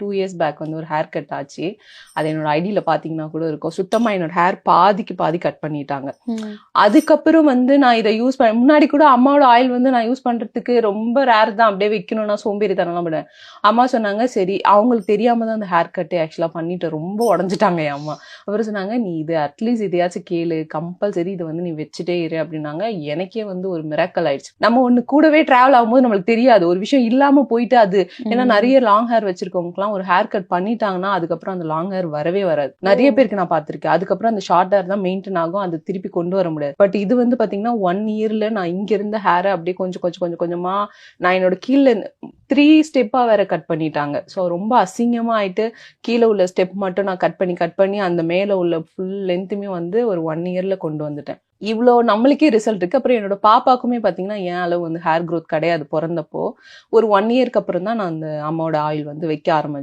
2 years back வந்து ஒரு hair cut ஆச்சு. அது என்னோட ஐடியில பாத்தீங்கன்னா கூட இருக்கும். சுத்தமா என்னோட ஹேர் பாதிக்கு பாதி கட் பண்ணிட்டாங்க. அதுக்கப்புறம் வந்து நான் இதை யூஸ் பண்ண முன்னாடி கூட அம்மாவோட ஆயில் வந்து நான் யூஸ் பண்றதுக்கு ரொம்ப ரேர் தான், அப்படியே வைக்கணும்னா சோம்பேறித்தனம்லாம் பண்ணுவேன். அம்மா சொன்னாங்க சரி, அவங்களுக்கு தெரியாம தான் அந்த ஹேர் கட்டே ஆக்சுவலா பண்ணிட்டு ரொம்ப உடஞ்சிட்டாங்க என் அம்மா. அப்புறம் சொன்னாங்க நீ இது அட்லீஸ்ட் இதையாச்சும் கேளு, கம்பல்சரி இதை வந்து நீ வச்சுட்டே இரு அப்படின்னாங்க. எனக்கே வந்து ஒரு மிராக்கல் ஆயிடுச்சு. நம்ம ஒண்ணு கூடவே டிராவல் ஆகும்போது நம்மளுக்கு தெரியாது ஒரு விஷயம் இல்லாம போயிட்டு அது. ஏன்னா நிறைய லாங் ஹேர் வச்சிருக்கவங்களுக்குலாம் ஒரு ஹேர் கட் பண்ணிட்டாங்கன்னா அதுக்கப்புறம் அந்த லாங் ஹேர் வரவே வராது. நிறைய பேருக்கு நான் பார்த்திருக்கேன். அதுக்கப்புறம் அந்த ஷார்ட் ஹேர் தான் மெயின்டைன் ஆகும், அது திருப்பி கொண்டு வர முடியாது. பட் இது வந்து பாத்தீங்கன்னா 1 இயர்ல நான் இங்க இருந்த ஹேரை அப்படியே கொஞ்சம் கொஞ்சம் கொஞ்சம் கொஞ்சமா நான் என்னோட கீழே 3 ஸ்டெப்பா வேற கட் பண்ணிட்டாங்க. ஸோ ரொம்ப அசிங்கமா ஆயிட்டு கீழே உள்ள ஸ்டெப் மட்டும் நான் கட் பண்ணி அந்த மேல உள்ள ஃபுல் லென்த்துமே வந்து ஒரு 1 இயர்ல கொண்டு வந்துட்டேன். இவ்வளோ நம்மளுக்கே ரிசல்ட் இருக்கு. அப்புறம் என்னோட பாப்பாக்குமே பாத்தீங்கன்னா என் அளவு வந்து ஹேர் க்ரோத் கிடையாது பிறந்தப்போ. ஒரு 1 இயர்க்கு அப்புறம் தான் நான் அந்த அம்மாவோட ஆயில் வந்து வைக்க ஆரம்பிச்சேன்.